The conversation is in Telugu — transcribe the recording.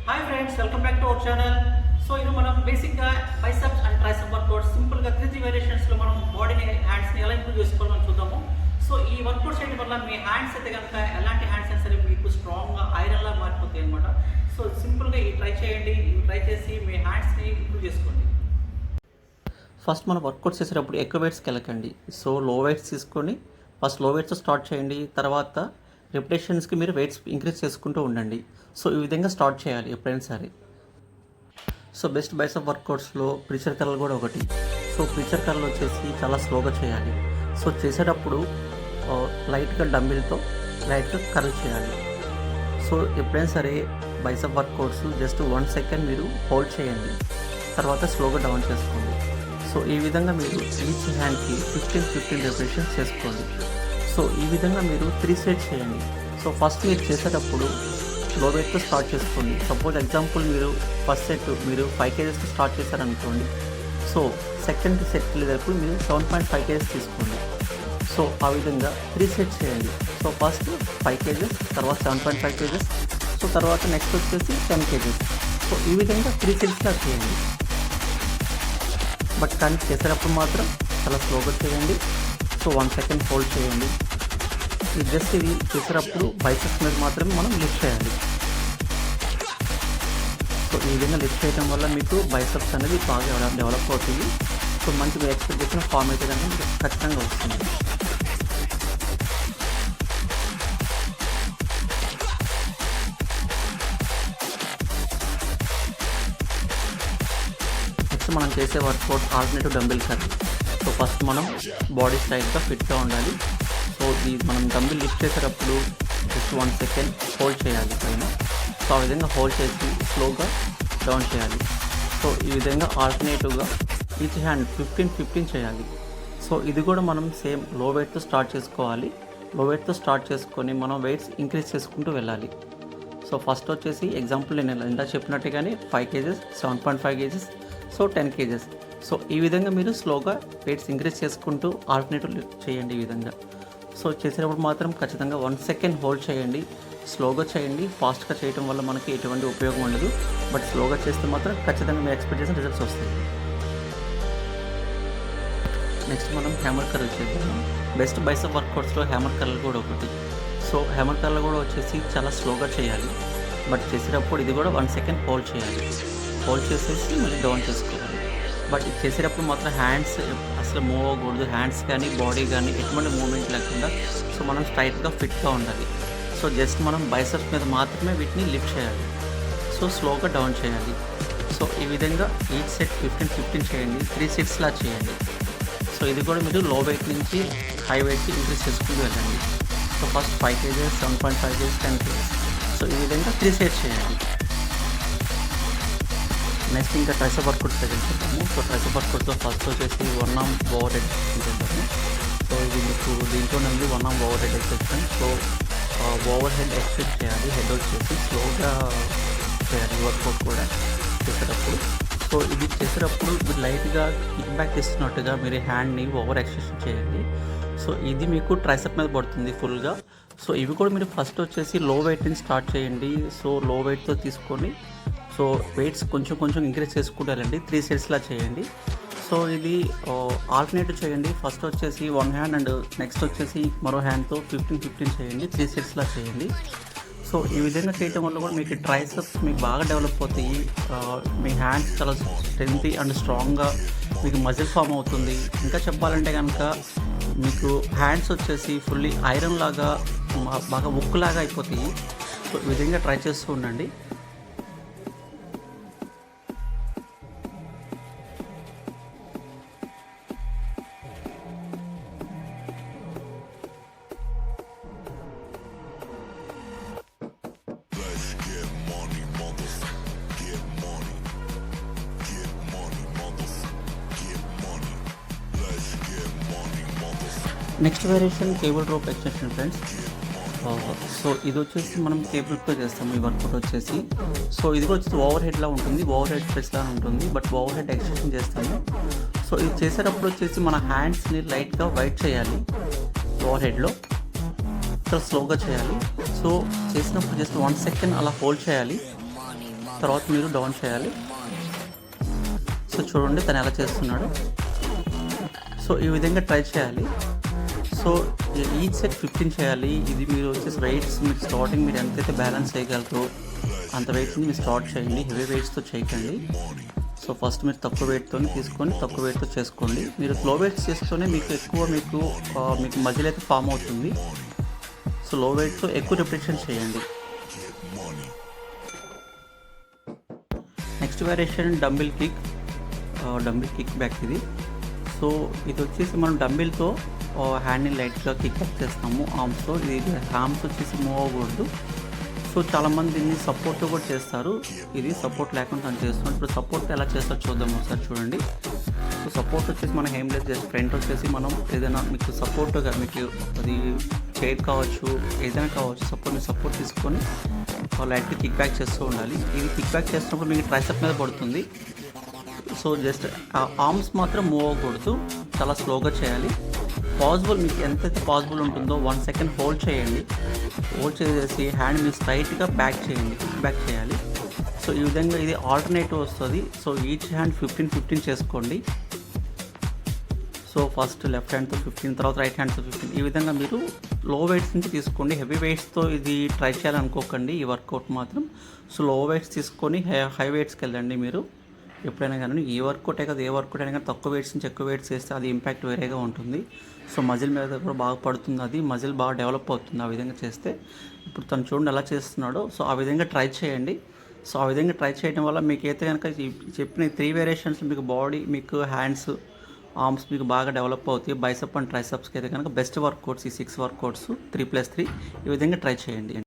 Hi friends, welcome back to our channel. So ఇది మనం బేసిక్గా బైసెప్స్ అండ్ ట్రైసెప్ వర్కౌట్ సింపుల్గా 3 వేరియేషన్స్లో మనం బాడీని హ్యాండ్స్ని ఎలా ఇంప్రూవ్ చేసుకోవాలో మనం చూద్దాము. సో ఈ వర్కౌట్ చేయడం వల్ల మీ హ్యాండ్స్ అయితే కనుక ఎలాంటి హ్యాండ్స్ అయినా సరే మీకు స్ట్రాంగ్గా ఐరన్లా మారిపోతాయి అనమాట. సో సింపుల్గా ఈ ట్రై చేయండి, ట్రై చేసి మీ హ్యాండ్స్ని ఇంప్రూవ్ చేసుకోండి. ఫస్ట్ మనం వర్కౌట్ చేసేటప్పుడు ఎక్కువ వెయిట్స్కి వెళ్ళకండి. సో లో వెయిట్స్ తీసుకొని ఫస్ట్ లో వెయిట్స్ స్టార్ట్ చేయండి. తర్వాత రిపిటేషన్స్కి మీరు వెయిట్స్ ఇంక్రీజ్ చేసుకుంటూ ఉండండి. సో ఈ విధంగా స్టార్ట్ చేయాలి ఎప్పుడైనా సరే. సో బెస్ట్ బైసెప్ వర్కౌట్స్లో ప్రీచర్ కర్ల్ కూడా ఒకటి. సో ప్రీచర్ కర్ల్ వచ్చేసి చాలా స్లోగా చేయాలి. సో చేసేటప్పుడు లైట్గా డంబిల్తో లైట్గా కర్ల్ చేయాలి. సో ఎప్పుడైనా సరే బైసెప్ వర్కౌట్స్ జస్ట్ 1 సెకండ్ మీరు హోల్డ్ చేయండి, తర్వాత స్లోగా డౌన్ చేసుకోండి. సో ఈ విధంగా మీరు ఈచ్ హ్యాండ్కి 15 రెపిటేషన్స్ చేసుకోండి. సో ఈ విధంగా మీరు 3 సెట్స్ చేయండి. సో ఫస్ట్ మీరు చేసేటప్పుడు లో వెయిట్తో స్టార్ట్ చేసుకోండి. సపోజ్ ఎగ్జాంపుల్ మీరు ఫస్ట్ సెట్ మీరు 5 కేజెస్తో స్టార్ట్ చేశారనుకోండి. సో సెకండ్ సెట్ వెళ్ళేటప్పుడు మీరు 7.5 కేజెస్ తీసుకోండి. సో ఆ విధంగా 3 సెట్స్ చేయండి. సో ఫస్ట్ 5 కేజెస్, తర్వాత 7.5 కేజెస్, సో తర్వాత నెక్స్ట్ వచ్చేసి 10 కేజెస్. సో ఈ విధంగా 3 సెట్స్లా చేయండి. బట్ కానీ చేసేటప్పుడు మాత్రం చాలా స్లోగా చేయండి. సో 1 సెకండ్ హోల్డ్ చేయండి. ఇది జస్ట్ ఇది చేసేటప్పుడు బైసెప్స్ మీద మాత్రమే మనం లిఫ్ట్ చేయాలి. సో ఈ విధంగా లిఫ్ట్ చేయడం వల్ల మీకు బైసెప్స్ అనేది బాగా డెవలప్ అవుతుంది. సో మంచి మీరు ఎక్స్పెక్ట్ చేసిన ఫామ్ అయితే కనుక మీకు ఖచ్చితంగా వస్తుంది. నెక్స్ట్ మనం చేసే workout alternative dumbbell curl. So first మనం బాడీ స్ట్రైట్గా ఫిట్గా ఉండాలి. సో మనం డంబెల్ లిఫ్ట్ చేసేటప్పుడు జస్ట్ 1 సెకండ్ హోల్డ్ చేయాలి పైన. సో ఆ విధంగా హోల్డ్ చేసి స్లోగా డౌన్ చేయాలి. సో ఈ విధంగా ఆల్టర్నేటివ్గా ఈచ్ హ్యాండ్ 15 చేయాలి. సో ఇది కూడా మనం సేమ్ లో వెయిట్తో స్టార్ట్ చేసుకోవాలి. లో వెయిట్తో స్టార్ట్ చేసుకొని మనం వెయిట్స్ ఇంక్రీజ్ చేసుకుంటూ వెళ్ళాలి. సో ఫస్ట్ వచ్చేసి ఎగ్జాంపుల్ నేను ఇందా చెప్పినట్టుగానే 5 kgs, 7.5 kgs, so 10 kgs. So ఈ విధంగా మీరు స్లోగా వెయిట్స్ ఇంక్రీజ్ చేసుకుంటూ ఆల్టర్నేటివ్ చేయండి ఈ విధంగా. సో చేసేటప్పుడు మాత్రం ఖచ్చితంగా 1 సెకండ్ హోల్డ్ చేయండి. స్లోగా చేయండి. ఫాస్ట్గా చేయడం వల్ల మనకి ఎటువంటి ఉపయోగం ఉండదు. బట్ స్లోగా చేస్తే మాత్రం ఖచ్చితంగా మీరు ఎక్స్పెక్ట్ చేసిన రిజల్ట్స్ వస్తాయి. నెక్స్ట్ మనం హ్యామర్ కర్ల్ చేద్దాం. బెస్ట్ బైసెప్ వర్కౌట్స్లో హ్యామర్ కర్ల్ కూడా ఒకటి. సో హ్యామర్ కర్ల్ కూడా వచ్చేసి చాలా స్లోగా చేయాలి. బట్ చేసేటప్పుడు ఇది కూడా 1 సెకండ్ హోల్డ్ చేయాలి. హోల్డ్ చేసేసి మళ్ళీ డౌన్ చేసుకోవాలి. బట్ చేసేటప్పుడు మాత్రం హ్యాండ్స్ అసలు మూవ్ అవ్వకూడదు. హ్యాండ్స్ కానీ బాడీ కానీ ఎటువంటి మూవ్మెంట్ లేకుండా సో మనం స్ట్రైట్గా ఫిట్గా ఉండాలి. సో జస్ట్ మనం బైసెప్స్ మీద మాత్రమే వీటిని లిఫ్ట్ చేయాలి. సో స్లోగా డౌన్ చేయాలి. సో ఈ విధంగా ఈచ్ సెట్ 15 చేయండి. 3 సెట్స్లా చేయండి. సో ఇది కూడా మీరు లో వెయిట్ నుంచి హై వెయిట్కి ఇంక్రీజ్ చేసుకుంటూ వెళ్ళండి. So first 5 kgs, 7.5 kgs, 10 kgs. So ఈ విధంగా 3 సెట్స్ చేయండి. నెక్స్ట్ ఇంకా ట్రైసెప్ వర్కౌట్స్ చేద్దాము. సో ట్రైసెప్ వర్కౌట్స్లో ఫస్ట్ వచ్చేసి 1 ఆర్మ్ ఓవర్ హెడ్ చేద్దాము. సో ఇది మీకు దీంట్లో నుండి 1 arm over head exception. So over head except చేయాలి. హెడ్ వచ్చేసి స్లోగా చేయాలి వర్కౌట్ కూడా చేసేటప్పుడు. సో ఇది చేసేటప్పుడు మీరు లైట్గా ఇంపాక్ట్ ఇస్తున్నట్టుగా మీరు హ్యాండ్ని ఓవర్ ఎక్స్టెన్షన్ చేయండి. సో ఇది మీకు ట్రైసెప్ మీద పడుతుంది ఫుల్గా. సో ఇవి కూడా మీరు ఫస్ట్ వచ్చేసి లో వెయిట్ నుంచి స్టార్ట్ చేయండి. సో లో వెయిట్తో తీసుకొని సో వెయిట్స్ కొంచెం ఇంక్రీజ్ చేసుకుంటూ వెళ్ళండి. 3 సెట్స్లా చేయండి. సో ఇది ఆల్టర్నేటివ్ చేయండి. ఫస్ట్ వచ్చేసి 1 హ్యాండ్ అండ్ నెక్స్ట్ వచ్చేసి మరో హ్యాండ్తో 15 చేయండి. 3 సెట్స్లా చేయండి. సో ఈ విధంగా చేయడం వల్ల కూడా మీకు ట్రైసెప్స్ మీకు బాగా డెవలప్ అవుతాయి. మీ హ్యాండ్స్ చాలా స్ట్రెంత్ అండ్ స్ట్రాంగ్గా మీకు మజిల్ ఫామ్ అవుతుంది. ఇంకా చెప్పాలంటే కనుక మీకు హ్యాండ్స్ వచ్చేసి ఫుల్లీ ఐరన్ లాగా బాగా ఉక్కులాగా అయిపోతాయి. సో ఈ విధంగా ట్రై చేస్తూ ఉండండి. Next variation cable rope extension friends. So ఇది వచ్చేసి మనం కేబుల్తో చేస్తాము ఈ వర్కౌట్ వచ్చేసి. సో ఇది కూడా వచ్చేసి ఓవర్ హెడ్లా ఉంటుంది, ఓవర్ హెడ్ ప్రెస్లా ఉంటుంది. బట్ ఓవర్ హెడ్ ఎక్స్టెన్షన్ చేస్తాము. సో ఇది చేసేటప్పుడు వచ్చేసి మన హ్యాండ్స్ని లైట్గా వైట్ చేయాలి ఓవర్ హెడ్లో. చాలా స్లోగా చేయాలి. సో చేసినప్పుడు జస్ట్ 1 సెకండ్ అలా హోల్డ్ చేయాలి. తర్వాత మీరు డౌన్ చేయాలి. సో చూడండి తను ఎలా చేస్తున్నాడు. సో ఈ విధంగా ట్రై చేయాలి. సో ఈచ్ సెట్ 15 చేయాలి. ఇది మీరు వచ్చేసి వెయిట్స్ మీరు స్టార్టింగ్ మీరు ఎంతైతే బ్యాలెన్స్ చేయగలరో అంత వెయిట్స్ని మీరు స్టార్ట్ చేయండి. హెవీ వెయిట్స్తో చేయకండి. సో ఫస్ట్ మీరు తక్కువ వెయిట్తో తీసుకొని తక్కువ వెయిట్తో చేసుకోండి. మీరు లో వెయిట్స్ చేస్తూనే మీకు ఎక్కువ మీకు మజిల్ అయితే ఫామ్ అవుతుంది. సో లో వెయిట్తో ఎక్కువ రిపిటేషన్ చేయండి. Next variation dumbbell kick back ఇది. సో ఇది వచ్చేసి మనం డంబిల్తో హ్యాండ్ని లైట్గా కిక్ బ్యాక్ చేస్తాము ఆర్మ్స్తో. ఇది ఆర్మ్స్ వచ్చేసి మూవ్ అవ్వకూడదు. సో చాలామంది దీన్ని సపోర్ట్తో కూడా చేస్తారు. ఇది సపోర్ట్ లేకుండా తను చేస్తున్నాం. ఇప్పుడు సపోర్ట్ ఎలా చేస్తారో చూద్దాం ఒకసారి చూడండి. సో సపోర్ట్ వచ్చేసి మనం ఏం లేదు, జస్ట్ ఫ్రంట్ వచ్చేసి మనం ఏదైనా మీకు సపోర్ట్గా మీకు అది చైర్ కావచ్చు ఏదైనా కావచ్చు సపోర్ట్ తీసుకొని లైట్గా కిక్ బ్యాక్ చేస్తూ ఉండాలి. ఇది కిక్ బ్యాక్ చేసినప్పుడు మీకు ట్రైసెప్ మీద పడుతుంది. సో జస్ట్ ఆ ఆర్మ్స్ మాత్రం మూవ్ అవ్వకూడదు, చాలా స్లోగా చేయాలి. పాసిబుల్ మీకు ఎంతైతే పాసిబుల్ ఉంటుందో 1 సెకండ్ హోల్డ్ చేయండి. హోల్డ్ చేసేసి హ్యాండ్ మీరు స్ట్రైట్గా బ్యాక్ చేయాలి. సో ఈ విధంగా ఇది ఆల్టర్నేటివ్ వస్తుంది. సో ఈచ్ హ్యాండ్ 15 చేసుకోండి. సో ఫస్ట్ లెఫ్ట్ హ్యాండ్తో 15, తర్వాత రైట్ హ్యాండ్తో 15. ఈ విధంగా మీరు లో వెయిట్స్ నుంచి తీసుకోండి. హెవీ వెయిట్స్తో ఇది ట్రై చేయాలనుకోకండి ఈ వర్కౌట్ మాత్రం. సో లో వెయిట్స్ తీసుకొని హై వెయిట్స్కి వెళ్ళండి మీరు ఎప్పుడైనా కానీ. ఏ వర్కౌటే కదా ఏ వర్కౌట్ అయినా కానీ తక్కువ వెయిట్స్ నుంచి ఎక్కువ వెయిట్స్ చేస్తే అది ఇంపాక్ట్ వేరేగా ఉంటుంది. సో మజిల్ మీద కూడా బాగా పడుతుంది, అది మజిల్ బాగా డెవలప్ అవుతుంది ఆ విధంగా చేస్తే. ఇప్పుడు తను చూడండి ఎలా చేస్తున్నాడో. సో ఆ విధంగా ట్రై చేయండి. సో ఆ విధంగా ట్రై చేయడం వల్ల మీకు అయితే కనుక చెప్పిన 3 వేరియేషన్స్ మీకు బాడీ మీకు హ్యాండ్స్ ఆర్మ్స్ మీకు బాగా డెవలప్ అవుతాయి. బైసెప్ అండ్ ట్రైసెప్స్కి అయితే కనుక బెస్ట్ వర్కౌట్స్ ఈ 6 వర్కౌట్స్ 3+3 ఈ విధంగా ట్రై చేయండి.